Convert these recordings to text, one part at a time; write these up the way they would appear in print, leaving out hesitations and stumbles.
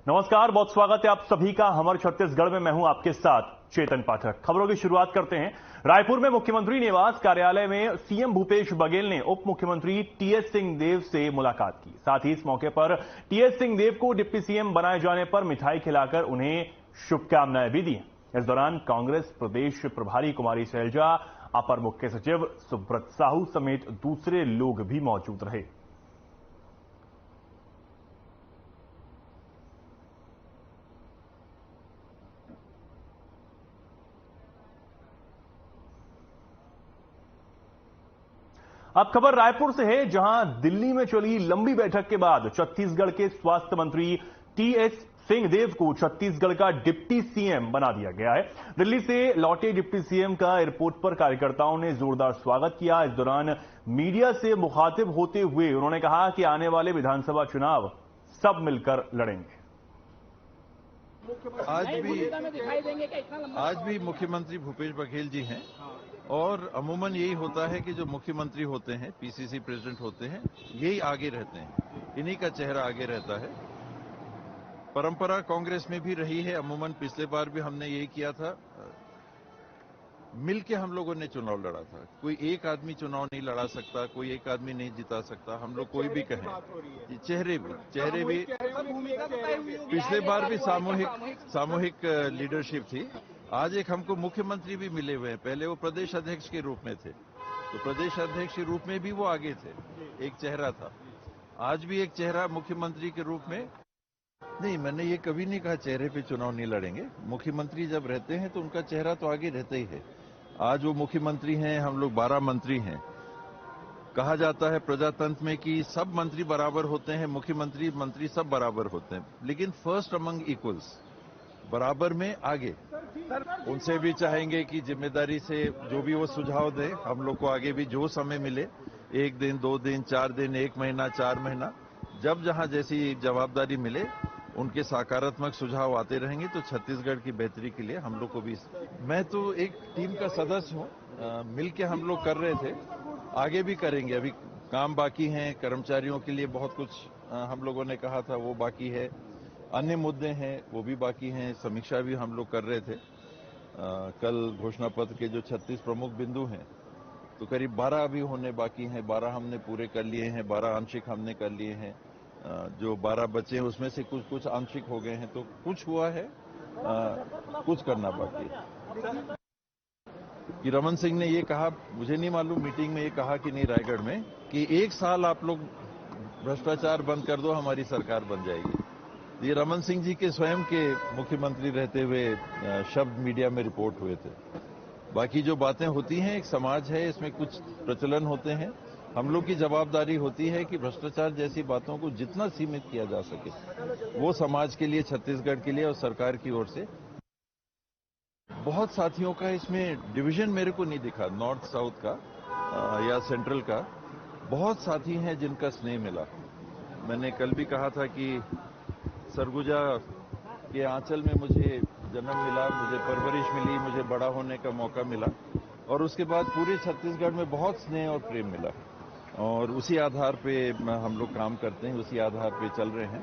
नमस्कार, बहुत स्वागत है आप सभी का हमर छत्तीसगढ़ में। मैं हूं आपके साथ चेतन पाठक। खबरों की शुरुआत करते हैं। रायपुर में मुख्यमंत्री निवास कार्यालय में सीएम भूपेश बघेल ने उप मुख्यमंत्री टीएस सिंहदेव से मुलाकात की। साथ ही इस मौके पर टीएस सिंहदेव को डिप्टी सीएम बनाए जाने पर मिठाई खिलाकर उन्हें शुभकामनाएं भी दी। इस दौरान कांग्रेस प्रदेश प्रभारी कुमारी शैलजा, अपर मुख्य सचिव सुब्रत साहू समेत दूसरे लोग भी मौजूद रहे। अब खबर रायपुर से है, जहां दिल्ली में चली लंबी बैठक के बाद छत्तीसगढ़ के स्वास्थ्य मंत्री टीएस सिंहदेव को छत्तीसगढ़ का डिप्टी सीएम बना दिया गया है। दिल्ली से लौटे डिप्टी सीएम का एयरपोर्ट पर कार्यकर्ताओं ने जोरदार स्वागत किया। इस दौरान मीडिया से मुखातिब होते हुए उन्होंने कहा कि आने वाले विधानसभा चुनाव सब मिलकर लड़ेंगे। आज भी मुख्यमंत्री भूपेश बघेल जी हैं और अमूमन यही होता है कि जो मुख्यमंत्री होते हैं, पीसीसी प्रेसिडेंट होते हैं, यही आगे रहते हैं, इन्हीं का चेहरा आगे रहता है। परंपरा कांग्रेस में भी रही है। अमूमन पिछले बार भी हमने यही किया था, मिलके हम लोगों ने चुनाव लड़ा था। कोई एक आदमी चुनाव नहीं लड़ा सकता, कोई एक आदमी नहीं जिता सकता। हम लोग कोई भी कहें, चेहरे भी पिछले बार भी सामूहिक लीडरशिप थी। आज एक हमको मुख्यमंत्री भी मिले हुए हैं। पहले वो प्रदेश अध्यक्ष के रूप में थे, तो प्रदेश अध्यक्ष के रूप में भी वो आगे थे, एक चेहरा था। आज भी एक चेहरा मुख्यमंत्री के रूप में नहीं। मैंने ये कभी नहीं कहा चेहरे पे चुनाव नहीं लड़ेंगे। मुख्यमंत्री जब रहते हैं तो उनका चेहरा तो आगे रहता ही है। आज वो मुख्यमंत्री हैं, हम लोग 12 मंत्री हैं। कहा जाता है प्रजातंत्र में कि सब मंत्री बराबर होते हैं, मंत्री सब बराबर होते हैं, लेकिन फर्स्ट अमंग इक्वल्स, बराबर में आगे। उनसे भी चाहेंगे कि जिम्मेदारी से जो भी वो सुझाव दें, हम लोग को आगे भी जो समय मिले, 1 दिन, 2 दिन, 4 दिन, 1 महीना, 4 महीना, जब जहां जैसी जवाबदारी मिले, उनके सकारात्मक सुझाव आते रहेंगे तो छत्तीसगढ़ की बेहतरी के लिए हम लोग को भी। मैं तो एक टीम का सदस्य हूं, मिलके हम लोग कर रहे थे, आगे भी करेंगे। अभी काम बाकी हैं, कर्मचारियों के लिए बहुत कुछ हम लोगों ने कहा था वो बाकी है, अन्य मुद्दे हैं वो भी बाकी हैं। समीक्षा भी हम लोग कर रहे थे। कल घोषणा पत्र के जो 36 प्रमुख बिंदु हैं, तो करीब 12 अभी होने बाकी हैं। 12 हमने पूरे कर लिए हैं, 12 आंशिक हमने कर लिए हैं। जो 12 बचे हैं उसमें से कुछ आंशिक हो गए हैं, तो कुछ हुआ है, कुछ करना बाकी है। कि रमन सिंह ने ये कहा, मुझे नहीं मालूम मीटिंग में ये कहा कि नहीं रायगढ़ में, कि 1 साल आप लोग भ्रष्टाचार बंद कर दो, हमारी सरकार बन जाएगी। ये रमन सिंह जी के स्वयं के मुख्यमंत्री रहते हुए शब्द मीडिया में रिपोर्ट हुए थे। बाकी जो बातें होती हैं, एक समाज है, इसमें कुछ प्रचलन होते हैं। हम लोग की जवाबदारी होती है कि भ्रष्टाचार जैसी बातों को जितना सीमित किया जा सके, वो समाज के लिए, छत्तीसगढ़ के लिए और सरकार की ओर से। बहुत साथियों का इसमें डिवीजन मेरे को नहीं दिखा, नॉर्थ साउथ का या सेंट्रल का। बहुत साथी हैं जिनका स्नेह मिला। मैंने कल भी कहा था कि सरगुजा के आंचल में मुझे जन्म मिला, मुझे परवरिश मिली, मुझे बड़ा होने का मौका मिला, और उसके बाद पूरे छत्तीसगढ़ में बहुत स्नेह और प्रेम मिला, और उसी आधार पे हम लोग काम करते हैं, उसी आधार पे चल रहे हैं।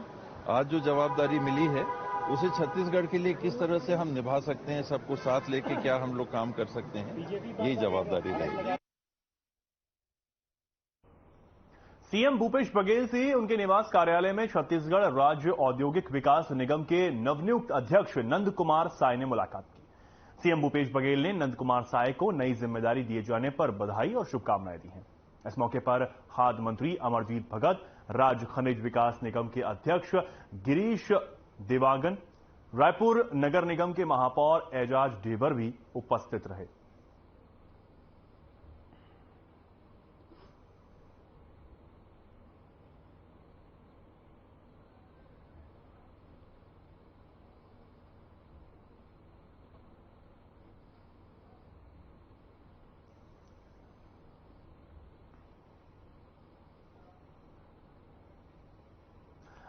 आज जो जवाबदारी मिली है उसे छत्तीसगढ़ के लिए किस तरह से हम निभा सकते हैं, सबको साथ लेके क्या हम लोग काम कर सकते हैं, यही जवाबदारी रहेगी। सीएम भूपेश बघेल से उनके निवास कार्यालय में छत्तीसगढ़ राज्य औद्योगिक विकास निगम के नवनियुक्त अध्यक्ष नंद कुमार साय ने मुलाकात की। सीएम भूपेश बघेल ने नंद कुमार साय को नई जिम्मेदारी दिए जाने पर बधाई और शुभकामनाएं दी हैं। इस मौके पर खाद्य मंत्री अमरजीत भगत, राज्य खनिज विकास निगम के अध्यक्ष गिरीश देवागन, रायपुर नगर निगम के महापौर एजाज ढेबर भी उपस्थित रहे।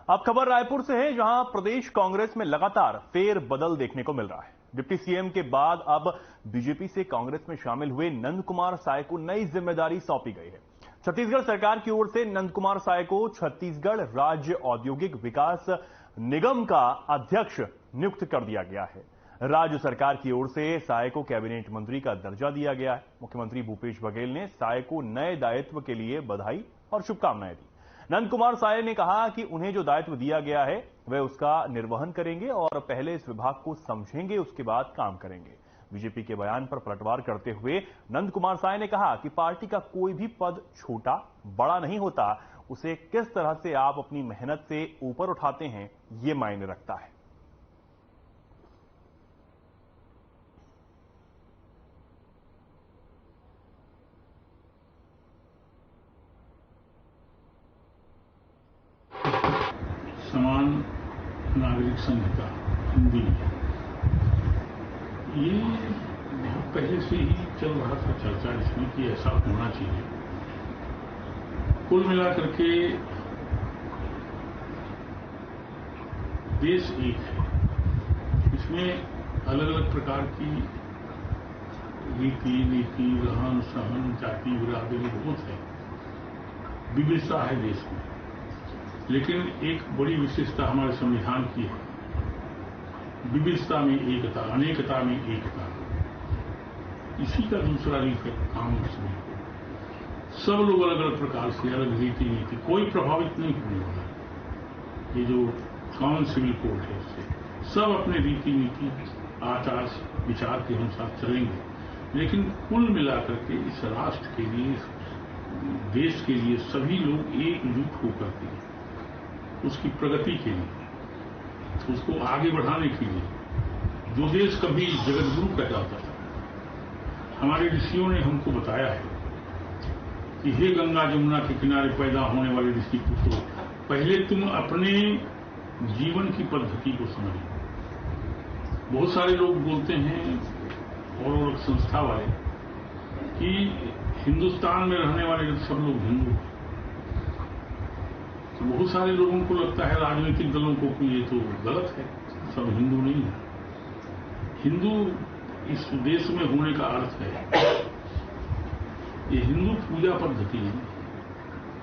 अब खबर रायपुर से है, जहां प्रदेश कांग्रेस में लगातार फेरबदल देखने को मिल रहा है। डिप्टी सीएम के बाद अब बीजेपी से कांग्रेस में शामिल हुए नंद कुमार साय को नई जिम्मेदारी सौंपी गई है। छत्तीसगढ़ सरकार की ओर से नंद कुमार साय को छत्तीसगढ़ राज्य औद्योगिक विकास निगम का अध्यक्ष नियुक्त कर दिया गया है। राज्य सरकार की ओर से साय को कैबिनेट मंत्री का दर्जा दिया गया है। मुख्यमंत्री भूपेश बघेल ने साय को नए दायित्व के लिए बधाई और शुभकामनाएं दी। नंद कुमार साय ने कहा कि उन्हें जो दायित्व दिया गया है वे उसका निर्वहन करेंगे और पहले इस विभाग को समझेंगे, उसके बाद काम करेंगे। बीजेपी के बयान पर पलटवार करते हुए नंद कुमार साय ने कहा कि पार्टी का कोई भी पद छोटा बड़ा नहीं होता, उसे किस तरह से आप अपनी मेहनत से ऊपर उठाते हैं ये मायने रखता है। समान नागरिक संहिता हिंदी ये बहुत पहले से ही चल रहा था चर्चा इसमें कि ऐसा होना चाहिए। कुल मिलाकर के देश एक है, इसमें अलग अलग प्रकार की रीति नीति रहन सहन जाति बिरादरी बहुत है, विविधता है देश में। लेकिन एक बड़ी विशेषता हमारे संविधान की है, विविधता में एकता, अनेकता में एकता। इसी का दूसरा रूप है कानून सिविल कोड। सब लोग अलग अलग प्रकार से अलग रीति नीति, कोई प्रभावित नहीं होने वाला। ये जो कानून सिविल कोड है इससे सब अपने रीति नीति आचार विचार के अनुसार चलेंगे। लेकिन कुल मिलाकर के इस राष्ट्र के लिए, देश के लिए सभी लोग एकजुट होकर के उसकी प्रगति के लिए, उसको आगे बढ़ाने के लिए, जो देश कभी जगत गुरु कहता था, हमारे ऋषियों ने हमको बताया है कि हे गंगा जमुना के किनारे पैदा होने वाले ऋषि पुत्रों, पहले तुम अपने जीवन की पद्धति को समझो। बहुत सारे लोग बोलते हैं और संस्था वाले कि हिंदुस्तान में रहने वाले सब लोग हिंदू हैं। तो बहुत सारे लोगों को लगता है, राजनीतिक दलों को, कि ये तो गलत है, सब हिंदू नहीं है। हिंदू इस देश में होने का अर्थ है, ये हिंदू पूजा पद्धति नहीं,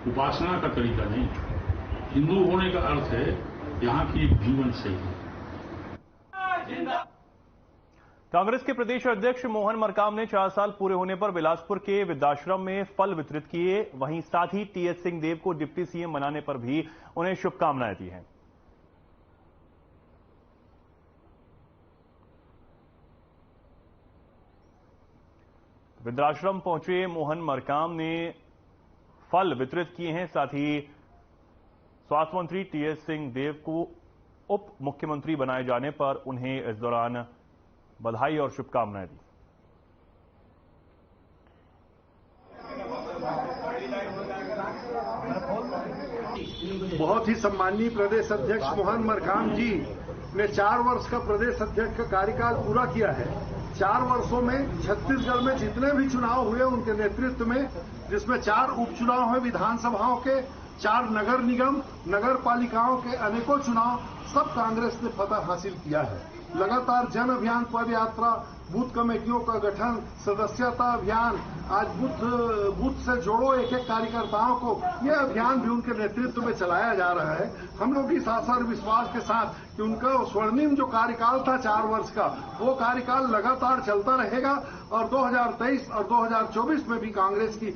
उपासना का तरीका नहीं। हिंदू होने का अर्थ है यहाँ की एक जीवन शैली। कांग्रेस के प्रदेश अध्यक्ष मोहन मरकाम ने 4 साल पूरे होने पर बिलासपुर के वृद्धाश्रम में फल वितरित किए। वहीं साथ ही टीएस सिंहदेव को डिप्टी सीएम बनाने पर भी उन्हें शुभकामनाएं दी हैं। वृद्धाश्रम पहुंचे मोहन मरकाम ने फल वितरित किए हैं। साथ ही स्वास्थ्य मंत्री टीएस सिंहदेव को उप मुख्यमंत्री बनाए जाने पर उन्हें इस दौरान बधाई और शुभकामनाएं दी। बहुत ही सम्मानीय प्रदेश अध्यक्ष मोहन मरकाम जी ने 4 वर्ष का प्रदेश अध्यक्ष का कार्यकाल पूरा किया है। 4 वर्षों में छत्तीसगढ़ में जितने भी चुनाव हुए उनके नेतृत्व में, जिसमें 4 उपचुनाव हुए विधानसभाओं के, 4 नगर निगम, नगर पालिकाओं के अनेकों चुनाव, सब कांग्रेस ने फतह हासिल किया है। लगातार जन अभियान पद यात्रा, बूथ कमेटियों का गठन, सदस्यता अभियान, आज बूथ से जोड़ो एक एक कार्यकर्ताओं को, यह अभियान भी उनके नेतृत्व में चलाया जा रहा है। हम लोग इस आशा और विश्वास के साथ कि उनका स्वर्णिम जो कार्यकाल था 4 वर्ष का, वो कार्यकाल लगातार चलता रहेगा और 2023 और 2024 में भी कांग्रेस की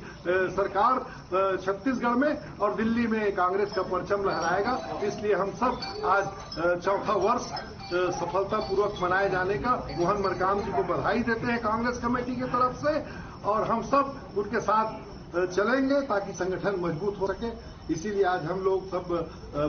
सरकार छत्तीसगढ़ में और दिल्ली में कांग्रेस का परचम लहराएगा। इसलिए हम सब आज चौथा वर्ष सफलतापूर्वक मनाए जाने का मोहन मरकाम जी को बधाई देते हैं कांग्रेस कमेटी की तरफ से, और हम सब उनके साथ चलेंगे ताकि संगठन मजबूत हो सके। इसीलिए आज हम लोग सब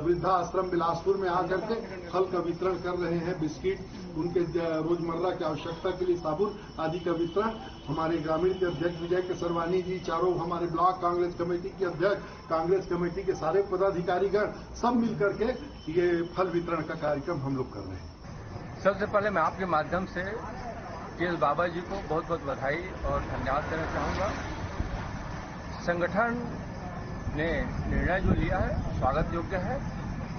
वृद्धाश्रम बिलासपुर में आकर के फल का वितरण कर रहे हैं, बिस्किट, उनके रोजमर्रा की आवश्यकता के लिए साबुन आदि का वितरण। हमारे ग्रामीण के अध्यक्ष विजय केसरवानी जी, चारों हमारे ब्लॉक कांग्रेस कमेटी के अध्यक्ष, कांग्रेस कमेटी के सारे पदाधिकारीगण सब मिलकर के ये फल वितरण का कार्यक्रम हम लोग कर रहे हैं। सबसे पहले मैं आपके माध्यम से टीएस बाबा जी को बहुत बहुत बधाई और धन्यवाद देना चाहूँगा। संगठन ने निर्णय जो लिया है स्वागत योग्य है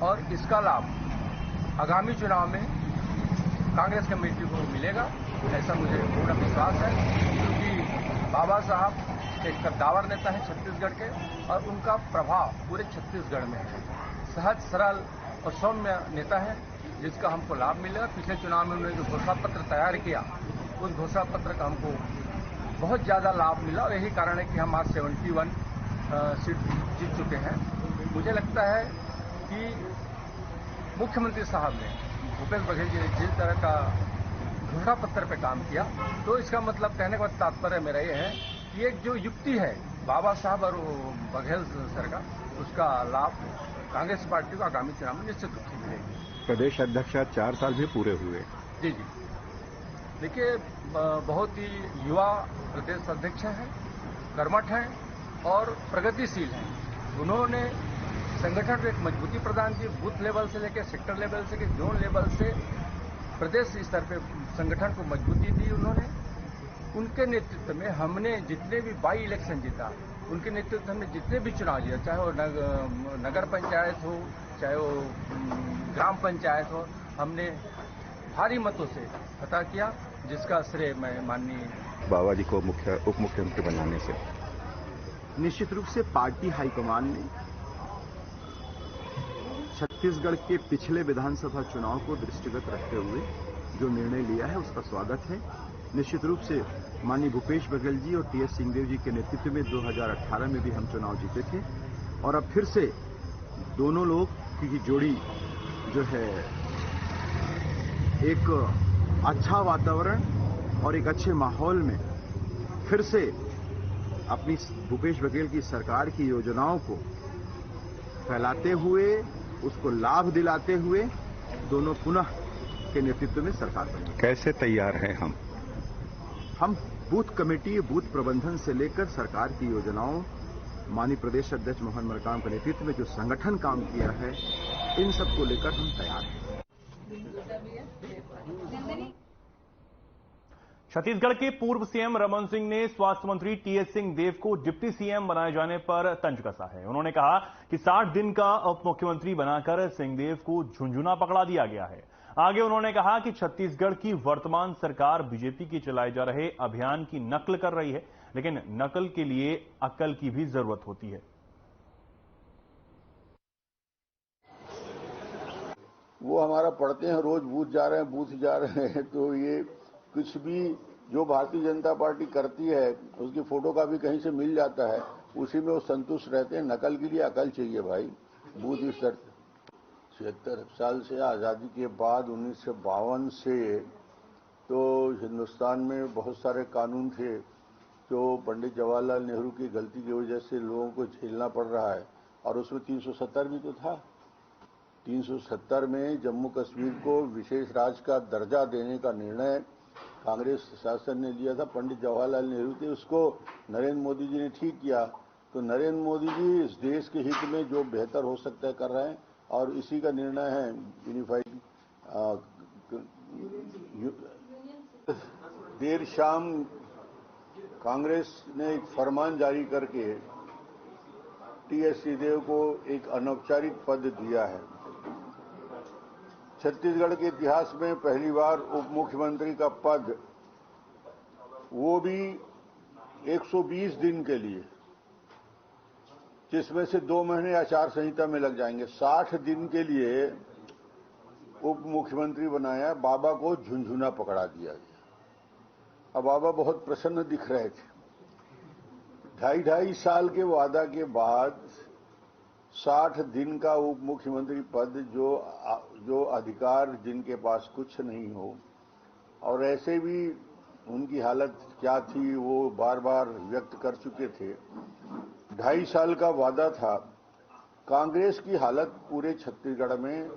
और इसका लाभ आगामी चुनाव में कांग्रेस कमेटी को मिलेगा, ऐसा मुझे पूर्ण विश्वास है। क्योंकि बाबा साहब एक कद्दावर नेता है छत्तीसगढ़ के और उनका प्रभाव पूरे छत्तीसगढ़ में है। सहज सरल और सौम्य नेता है जिसका हमको लाभ मिलेगा। पिछले चुनाव में उन्होंने जो घोषणा पत्र तैयार किया उस घोषणा पत्र का हमको बहुत ज़्यादा लाभ मिला और यही कारण है कि हम आज 71 सीट जीत चुके हैं। मुझे लगता है कि मुख्यमंत्री साहब ने भूपेश बघेल जी ने जिस तरह का घोषणा पत्र पर काम किया तो इसका मतलब कहने का तात्पर्य मेरा ये है कि एक जो युक्ति है बाबा साहब और बघेल सर का उसका लाभ कांग्रेस पार्टी को आगामी चुनाव में निश्चित रूप से मिलेगी। प्रदेश अध्यक्ष 4 साल भी पूरे हुए। जी जी, देखिए बहुत ही युवा प्रदेश अध्यक्ष हैं, कर्मठ हैं और प्रगतिशील हैं। उन्होंने संगठन को एक मजबूती प्रदान की, बूथ लेवल से लेकर सेक्टर लेवल से जोन लेवल से प्रदेश स्तर पे संगठन को मजबूती दी उन्होंने। उनके नेतृत्व में हमने जितने भी बाई इलेक्शन जीता, उनके नेतृत्व में जितने भी चुनाव जीता, चाहे वो नगर पंचायत हो, चाहे वो ग्राम पंचायत हो, हमने भारी मतों से फतह किया, जिसका श्रेय मैं माननीय बाबा जी को उप मुख्यमंत्री बनाने से। निश्चित रूप से पार्टी हाईकमान ने छत्तीसगढ़ के पिछले विधानसभा चुनाव को दृष्टिगत रखते हुए जो निर्णय लिया है उसका स्वागत है। निश्चित रूप से माननीय भूपेश बघेल जी और टीएस सिंहदेव जी के नेतृत्व में 2018 में भी हम चुनाव जीते थे और अब फिर से दोनों लोग की जोड़ी जो है एक अच्छा वातावरण और एक अच्छे माहौल में फिर से अपनी भूपेश बघेल की सरकार की योजनाओं को फैलाते हुए उसको लाभ दिलाते हुए दोनों पुनः के नेतृत्व में सरकार बनी। कैसे तैयार हैं हम बूथ कमेटी, बूथ प्रबंधन से लेकर सरकार की योजनाओं, माननीय प्रदेश अध्यक्ष मोहन मरकाम के नेतृत्व में जो संगठन काम किया है, इन सब को लेकर हम तैयार हैं। छत्तीसगढ़ के पूर्व सीएम रमन सिंह ने स्वास्थ्य मंत्री टीएस सिंहदेव को डिप्टी सीएम बनाए जाने पर तंज कसा है। उन्होंने कहा कि 60 दिन का उप मुख्यमंत्री बनाकर सिंहदेव को झुंझुना पकड़ा दिया गया है। आगे उन्होंने कहा कि छत्तीसगढ़ की वर्तमान सरकार बीजेपी की चलाए जा रहे अभियान की नकल कर रही है, लेकिन नकल के लिए अक्ल की भी जरूरत होती है। वो हमारा पढ़ते हैं, रोज बूथ जा रहे हैं, तो ये कुछ भी जो भारतीय जनता पार्टी करती है उसकी फोटो का भी कहीं से मिल जाता है, उसी में वो संतुष्ट रहते हैं। नकल के लिए अकल चाहिए भाई। बूथ स्तर 76 साल से आज़ादी के बाद 1952 से तो हिंदुस्तान में बहुत सारे कानून थे जो पंडित जवाहरलाल नेहरू की गलती की वजह से लोगों को झेलना पड़ रहा है, और उसमें 370 भी तो था। 370 में जम्मू कश्मीर को विशेष राज्य का दर्जा देने का निर्णय कांग्रेस शासन ने लिया था, पंडित जवाहरलाल नेहरू थे, उसको नरेंद्र मोदी जी ने ठीक किया। तो नरेंद्र मोदी जी इस देश के हित में जो बेहतर हो सकता है कर रहे हैं, और इसी का निर्णय है यूनिफाइड। देर शाम कांग्रेस ने एक फरमान जारी करके टीएस सिंहदेव को एक अनौपचारिक पद दिया है। छत्तीसगढ़ के इतिहास में पहली बार उप मुख्यमंत्री का पद, वो भी 120 दिन के लिए, जिसमें से 2 महीने आचार संहिता में लग जाएंगे। 60 दिन के लिए उप मुख्यमंत्री बनाया, बाबा को झुंझुना पकड़ा दिया गया। अब बाबा बहुत प्रसन्न दिख रहे थे। 2.5 साल के वादा के बाद 60 दिन का उप मुख्यमंत्री पद, जो अधिकार जिनके पास कुछ नहीं हो, और ऐसे भी उनकी हालत क्या थी वो बार बार व्यक्त कर चुके थे। 2.5 साल का वादा था। कांग्रेस की हालत पूरे छत्तीसगढ़ में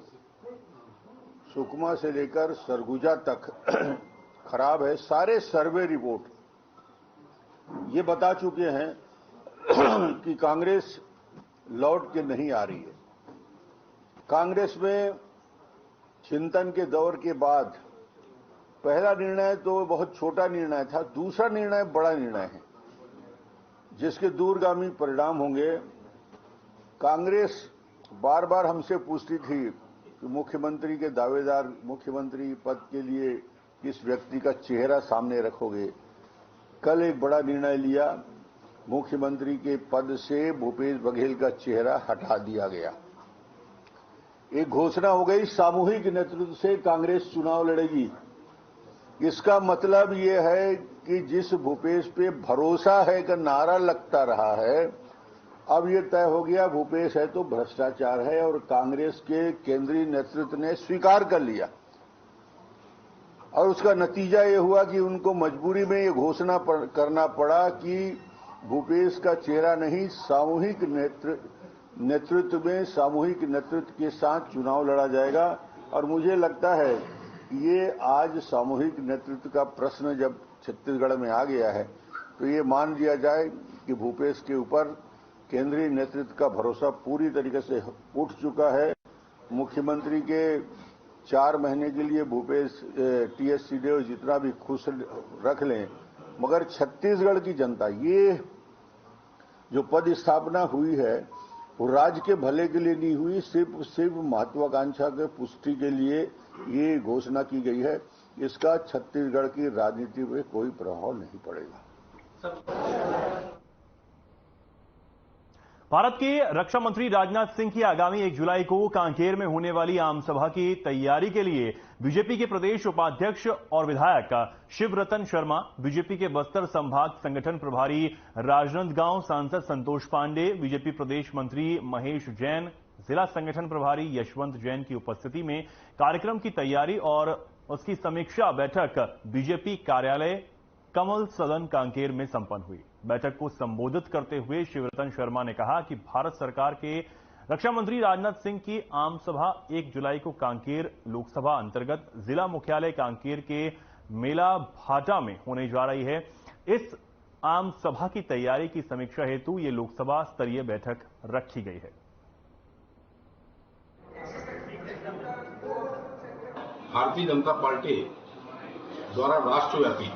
सुकमा से लेकर सरगुजा तक खराब है। सारे सर्वे रिपोर्ट ये बता चुके हैं कि कांग्रेस लौट के नहीं आ रही है। कांग्रेस में चिंतन के दौर के बाद पहला निर्णय तो बहुत छोटा निर्णय था, दूसरा निर्णय बड़ा निर्णय है जिसके दूरगामी परिणाम होंगे। कांग्रेस बार बार हमसे पूछती थी कि मुख्यमंत्री के दावेदार, मुख्यमंत्री पद के लिए किस व्यक्ति का चेहरा सामने रखोगे। कल एक बड़ा निर्णय लिया, मुख्यमंत्री के पद से भूपेश बघेल का चेहरा हटा दिया गया। एक घोषणा हो गई, सामूहिक नेतृत्व से कांग्रेस चुनाव लड़ेगी। इसका मतलब ये है कि जिस भूपेश पे भरोसा है का नारा लगता रहा है, अब ये तय हो गया भूपेश है तो भ्रष्टाचार है, और कांग्रेस के केंद्रीय नेतृत्व ने स्वीकार कर लिया। और उसका नतीजा ये हुआ कि उनको मजबूरी में ये घोषणा करना पड़ा कि भूपेश का चेहरा नहीं, सामूहिक नेतृत्व में सामूहिक नेतृत्व के साथ चुनाव लड़ा जाएगा। और मुझे लगता है ये आज सामूहिक नेतृत्व का प्रश्न जब छत्तीसगढ़ में आ गया है, तो ये मान लिया जाए कि भूपेश के ऊपर केंद्रीय नेतृत्व का भरोसा पूरी तरीके से उठ चुका है। मुख्यमंत्री के 4 महीने के लिए भूपेश टीएस सिंहदेव जितना भी खुश रख लें, मगर छत्तीसगढ़ की जनता, ये जो पद स्थापना हुई है वो राज्य के भले के लिए नहीं हुई, सिर्फ महत्वाकांक्षा के पुष्टि के लिए ये घोषणा की गई है। इसका छत्तीसगढ़ की राजनीति में कोई प्रभाव नहीं पड़ेगा। भारत के रक्षा मंत्री राजनाथ सिंह की आगामी 1 जुलाई को कांकेर में होने वाली आम सभा की तैयारी के लिए बीजेपी के प्रदेश उपाध्यक्ष और विधायक शिवरतन शर्मा, बीजेपी के बस्तर संभाग संगठन प्रभारी राजनांदगांव सांसद संतोष पांडे, बीजेपी प्रदेश मंत्री महेश जैन, जिला संगठन प्रभारी यशवंत जैन की उपस्थिति में कार्यक्रम की तैयारी और उसकी समीक्षा बैठक बीजेपी कार्यालय कमल सदन कांकेर में संपन्न हुई। बैठक को संबोधित करते हुए शिवरतन शर्मा ने कहा कि भारत सरकार के रक्षा मंत्री राजनाथ सिंह की आम सभा 1 जुलाई को कांकेर लोकसभा अंतर्गत जिला मुख्यालय कांकेर के मेला भाटा में होने जा रही है। इस आम सभा की तैयारी की समीक्षा हेतु ये लोकसभा स्तरीय बैठक रखी गई है। भारतीय जनता पार्टी द्वारा राष्ट्रव्यापी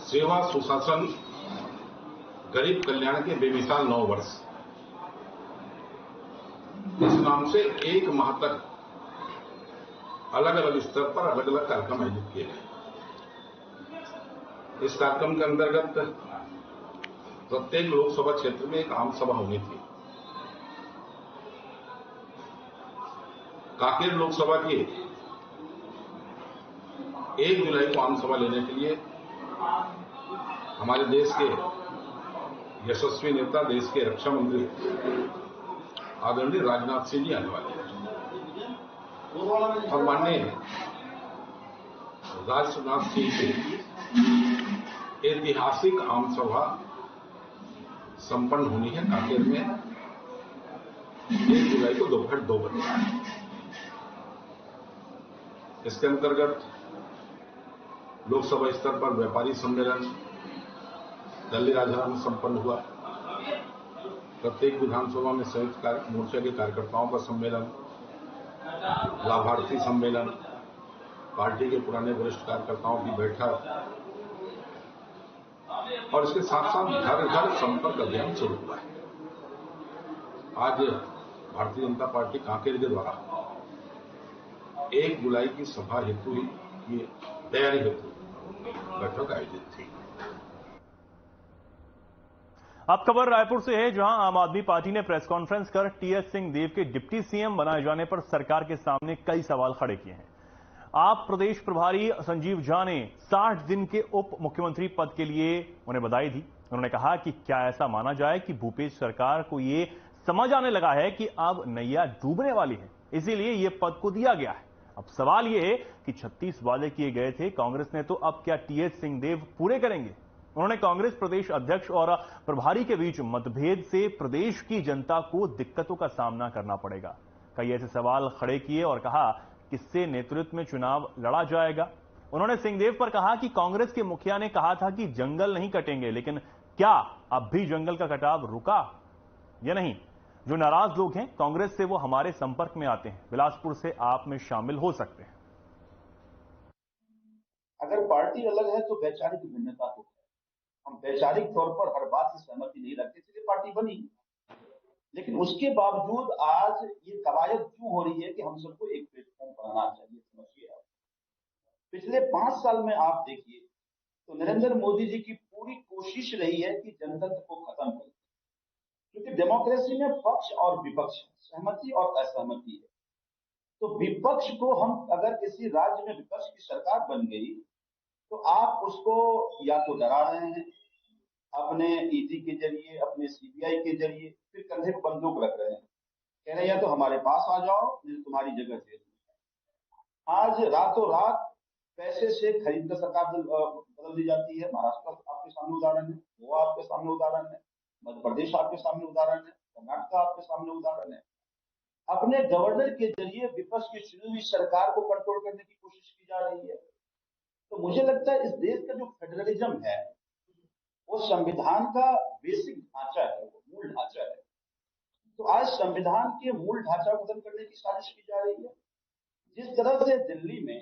सेवा सुशासन गरीब कल्याण के बेमिसाल 9 वर्ष, इस नाम से 1 माह तक अलग अलग स्तर पर अलग अलग कार्यक्रम आयोजित किए गए। इस कार्यक्रम के अंतर्गत प्रत्येक लोकसभा क्षेत्र में एक आम सभा होनी थी। कांकेर लोकसभा की 1 जुलाई को आम सभा लेने के लिए हमारे देश के यशस्वी नेता, देश के रक्षा मंत्री आदरणीय राजनाथ सिंह जी आने वाले हैं और माननीय राजनाथ सिंह की ऐतिहासिक आम सभा संपन्न होनी है कांकेर में 1 जुलाई को दोपहर 2 बजे। इसके अंतर्गत लोकसभा स्तर पर व्यापारी सम्मेलन दिल्ली राजधानी में संपन्न हुआ। प्रत्येक विधानसभा में संयुक्त मोर्चा के कार्यकर्ताओं का सम्मेलन, लाभार्थी सम्मेलन, पार्टी के पुराने वरिष्ठ कार्यकर्ताओं की बैठक और इसके साथ साथ घर घर संपर्क अभियान शुरू हुआ है। आज भारतीय जनता पार्टी कांकेर के द्वारा 1 जुलाई की सभा हेतु ही तैयारी हेतु बैठक आयोजित थी। अब खबर रायपुर से है, जहां आम आदमी पार्टी ने प्रेस कॉन्फ्रेंस कर टीएस सिंहदेव के डिप्टी सीएम बनाए जाने पर सरकार के सामने कई सवाल खड़े किए हैं। आप प्रदेश प्रभारी संजीव झा ने 60 दिन के उप मुख्यमंत्री पद के लिए उन्हें बधाई दी। उन्होंने कहा कि क्या ऐसा माना जाए कि भूपेश सरकार को ये समझ आने लगा है कि अब नैया डूबने वाली है, इसीलिए ये पद को दिया गया है। अब सवाल यह है कि 36 वादे किए गए थे कांग्रेस ने, तो अब क्या टीएस सिंहदेव पूरे करेंगे? उन्होंने कांग्रेस प्रदेश अध्यक्ष और प्रभारी के बीच मतभेद से प्रदेश की जनता को दिक्कतों का सामना करना पड़ेगा। कई ऐसे सवाल खड़े किए और कहा किससे नेतृत्व में चुनाव लड़ा जाएगा। उन्होंने सिंहदेव पर कहा कि कांग्रेस के मुखिया ने कहा था कि जंगल नहीं कटेंगे, लेकिन क्या अब भी जंगल का कटाव रुका या नहीं? जो नाराज लोग हैं कांग्रेस से, वो हमारे संपर्क में आते हैं, बिलासपुर से आप में शामिल हो सकते हैं। अगर पार्टी अलग है तो वैचारिक भिन्नता तो है। हम वैचारिक तौर पर हर बात से सहमति नहीं रखते, इसलिए पार्टी बनी। लेकिन उसके बावजूद आज ये कवायद क्यों हो रही है कि हम सबको एक प्लेटफॉर्म बनाना चाहिए? समझिए, आप पिछले 5 साल में आप देखिए तो नरेंद्र मोदी जी की पूरी कोशिश रही है कि जनतंत्र को खत्म करें। क्योंकि डेमोक्रेसी में पक्ष और विपक्ष, सहमति और असहमति है। तो विपक्ष को हम, अगर किसी राज्य में विपक्ष की सरकार बन गई तो आप उसको या तो डरा रहे हैं अपने ईडी के जरिए, अपने सीबीआई के जरिए, फिर कंधे पर बंदूक रख रहे हैं, कह रहे हैं या तो हमारे पास आ जाओ नहीं तुम्हारी जगह जेल में। आज रातों रात पैसे से खरीद कर सरकार बदल दी जाती है। महाराष्ट्र आपके सामने उदाहरण है, गोवा आपके सामने उदाहरण है, मध्य प्रदेश आपके सामने उदाहरण है, कर्नाटक आपके सामने उदाहरण है। अपने गवर्नर के जरिए विपक्ष की चुनी हुई सरकार को कंट्रोल करने की कोशिश की जा रही है। तो मुझे लगता है इस देश का जो फेडरलिज्म है वो संविधान का बेसिक ढांचा है, वो मूल ढांचा है। तो आज संविधान के मूल ढांचा को खत्म करने की साजिश की जा रही है। जिस तरह से दिल्ली में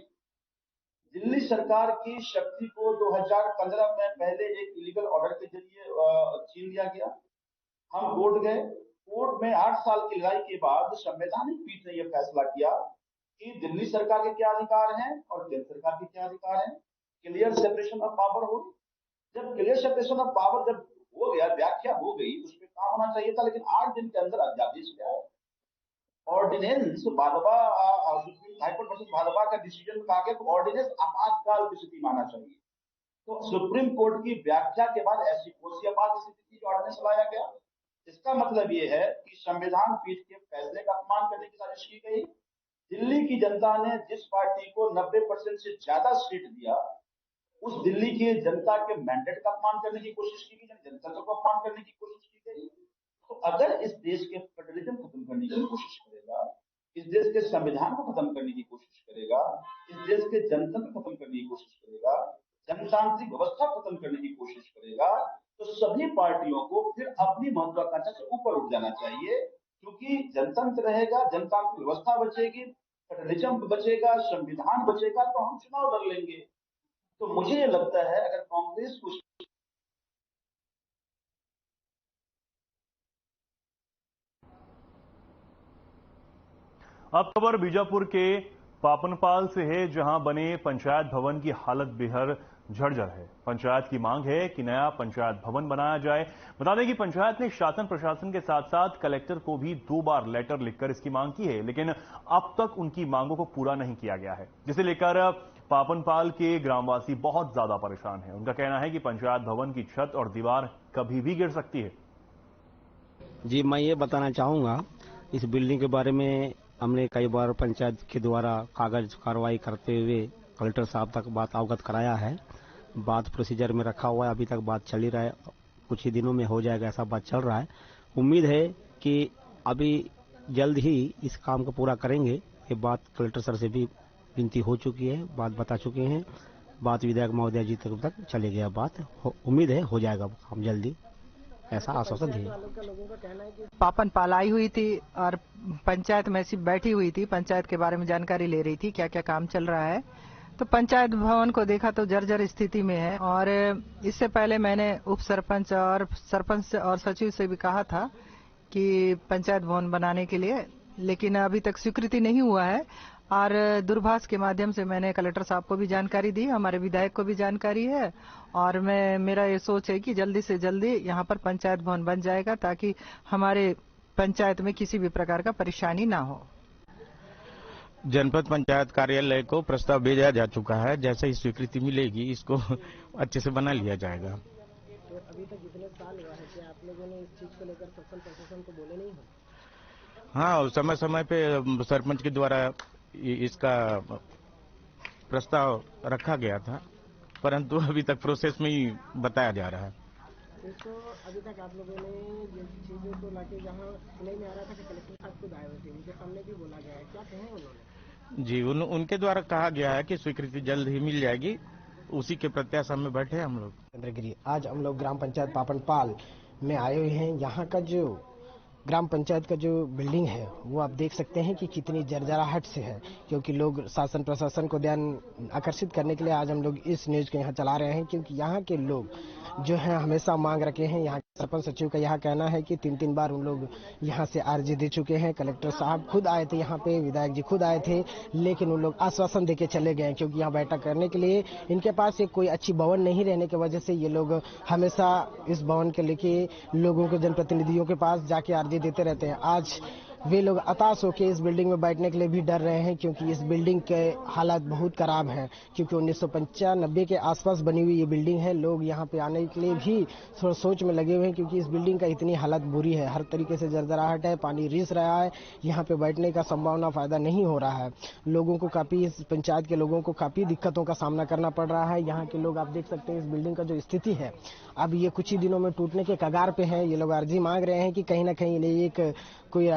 दिल्ली सरकार की शक्ति को 2015 में पहले एक इलीगल ऑर्डर के जरिए छीन लिया गया, हम कोर्ट गए, कोर्ट में 8 साल की लड़ाई के बाद संवैधानिक पीठ ने यह फैसला किया कि दिल्ली सरकार के क्या अधिकार हैं और केंद्र सरकार के क्या अधिकार हैं, क्लियर सेपरेशन ऑफ पावर हो। जब क्लियर सेपरेशन ऑफ पावर जब हो गया, व्याख्या हो गई, उस पर काम होना चाहिए था, लेकिन 8 दिन के अंदर अध्यादेश गया है। Ordinance Bhajpa high court versus Bhajpa का डिसीजन कहा गया तो ऑर्डिनेंस आपातकाल की स्थिति मानना चाहिए। तो सुप्रीम कोर्ट की व्याख्या के बाद ऐसी कौन सी आपात स्थिति की ऑर्डिनेंस लाया गया? इसका मतलब ये है कि संविधान पीठ के फैसले का अपमान करने की साजिश की गई। दिल्ली की जनता ने जिस पार्टी को 90% से ज्यादा सीट दिया, उस दिल्ली की जनता के मैंडेट का अपमान करने की कोशिश की गई, जनता को अपमान करने की कोशिश की गई। तो अगर इस देश के फेडरलिज्म खत्म करने की कोशिश करेगा, इस देश के संविधान को खत्म करने की कोशिश करेगा, इस देश के जनतंत्र खत्म करने की कोशिश करेगा, जनतांत्रिक व्यवस्था खत्म करने की कोशिश करेगा, तो सभी पार्टियों को फिर अपनी महत्वाकांक्षा से ऊपर उठ जाना चाहिए। क्योंकि जनतंत्र रहेगा, जनतांत्रिक व्यवस्था बचेगी, फेडरलिज्म बचेगा, संविधान बचेगा, तो हम चुनाव लड़ लेंगे। तो मुझे ये लगता है अगर कांग्रेस को अब खबर बीजापुर के पापनपाल से है, जहां बने पंचायत भवन की हालत बेहद जर्जर है। पंचायत की मांग है कि नया पंचायत भवन बनाया जाए। बता दें कि पंचायत ने शासन प्रशासन के साथ साथ कलेक्टर को भी 2 बार लेटर लिखकर इसकी मांग की है, लेकिन अब तक उनकी मांगों को पूरा नहीं किया गया है, जिसे लेकर पापनपाल के ग्रामवासी बहुत ज्यादा परेशान हैं। उनका कहना है कि पंचायत भवन की छत और दीवार कभी भी गिर सकती है। जी, मैं ये बताना चाहूंगा इस बिल्डिंग के बारे में। हमने कई बार पंचायत के द्वारा कागज कार्रवाई करते हुए कलेक्टर साहब तक बात अवगत कराया है। बात प्रोसीजर में रखा हुआ है, अभी तक बात चल ही रहा है, कुछ ही दिनों में हो जाएगा ऐसा बात चल रहा है। उम्मीद है कि अभी जल्द ही इस काम को पूरा करेंगे। ये बात कलेक्टर सर से भी विनती हो चुकी है, बात बता चुके हैं, बात विधायक महोदय जी तक चले गया बात। उम्मीद है हो जाएगा काम जल्दी, ऐसा आश्वासन दिए। पापनपाल आई हुई थी और पंचायत में ऐसी बैठी हुई थी, पंचायत के बारे में जानकारी ले रही थी क्या क्या काम चल रहा है। तो पंचायत भवन को देखा तो जर्जर स्थिति में है। और इससे पहले मैंने उप सरपंच और सरपंच और सचिव से भी कहा था कि पंचायत भवन बनाने के लिए, लेकिन अभी तक स्वीकृति नहीं हुआ है। और दूरभाष के माध्यम से मैंने कलेक्टर साहब को भी जानकारी दी, हमारे विधायक को भी जानकारी है। और मेरा ये सोच है कि जल्दी से जल्दी यहाँ पर पंचायत भवन बन जाएगा, ताकि हमारे पंचायत में किसी भी प्रकार का परेशानी ना हो। जनपद पंचायत कार्यालय को प्रस्ताव भेजा जा चुका है, जैसे ही स्वीकृति मिलेगी इसको अच्छे से बना लिया जाएगा। तो अभी तक कितने साल हुआ है कि आप लोगों ने इस चीज को लेकर शासन प्रशासन को बोले नहीं हो? हाँ, समय समय पे सरपंच के द्वारा इसका प्रस्ताव रखा गया था, परंतु अभी तक प्रोसेस में ही बताया जा रहा है। तो अभी तक आप लोगों ने ये चीजों को लाके जहाँ सुनाई में आ रहा था कि कलेक्टर साहब खुद आए हुए थे, उनके सामने भी बोला गया है, क्या कहें उन्होंने? जी, उनके द्वारा कहा गया है कि स्वीकृति जल्द ही मिल जाएगी, उसी के प्रत्याशा में बैठे हम लोग। चंद्रगिरी, आज हम लोग ग्राम पंचायत पापनपाल में आए हुए हैं। यहाँ का जो ग्राम पंचायत का जो बिल्डिंग है वो आप देख सकते हैं कि कितनी जर्जराहट से है, क्योंकि लोग शासन प्रशासन को ध्यान आकर्षित करने के लिए आज हम लोग इस न्यूज को यहाँ चला रहे हैं, क्योंकि यहाँ के लोग जो है हमेशा मांग रखे हैं। यहाँ सरपंच सचिव का यह कहना है कि 3-3 बार उन लोग यहाँ से अर्जी दे चुके हैं। कलेक्टर साहब खुद आए थे यहाँ पे, विधायक जी खुद आए थे, लेकिन उन लोग आश्वासन देके चले गए, क्योंकि यहाँ बैठक करने के लिए इनके पास एक कोई अच्छी भवन नहीं रहने की वजह से ये लोग हमेशा इस भवन के लेके लोगों के जनप्रतिनिधियों के पास जाके अर्जी देते रहते हैं। आज वे लोग हताश होकर इस बिल्डिंग में बैठने के लिए भी डर रहे हैं, क्योंकि इस बिल्डिंग के हालात बहुत खराब हैं, क्योंकि 1995 के आसपास बनी हुई ये बिल्डिंग है। लोग यहाँ पे आने के लिए भी थोड़ा सोच में लगे हुए हैं, क्योंकि इस बिल्डिंग का इतनी हालत बुरी है, हर तरीके से जर्जराहट है, पानी रिस रहा है, यहाँ पे बैठने का संभावना फायदा नहीं हो रहा है। लोगों को काफी, इस पंचायत के लोगों को काफी दिक्कतों का सामना करना पड़ रहा है। यहाँ के लोग आप देख सकते हैं इस बिल्डिंग का जो स्थिति है, अब ये कुछ ही दिनों में टूटने के कगार पे है। ये लोग अर्जी मांग रहे हैं कि कहीं ना कहीं इन्हें एक कोई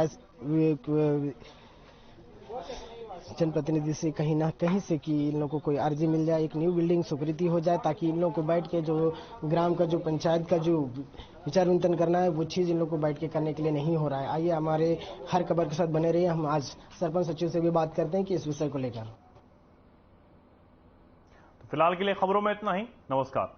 जनप्रतिनिधि से कहीं ना कहीं से कि इन लोगों को कोई अर्जी मिल जाए, एक न्यू बिल्डिंग स्वीकृति हो जाए, ताकि इन लोगों को बैठ के जो ग्राम का जो पंचायत का जो विचार विंतन करना है वो चीज इन लोगों को बैठ के करने के लिए नहीं हो रहा है। आइए हमारे हर खबर के साथ बने रहिए। हम आज सरपंच सचिव से भी बात करते हैं कि इस विषय को लेकर। तो फिलहाल के लिए खबरों में इतना ही। नमस्कार।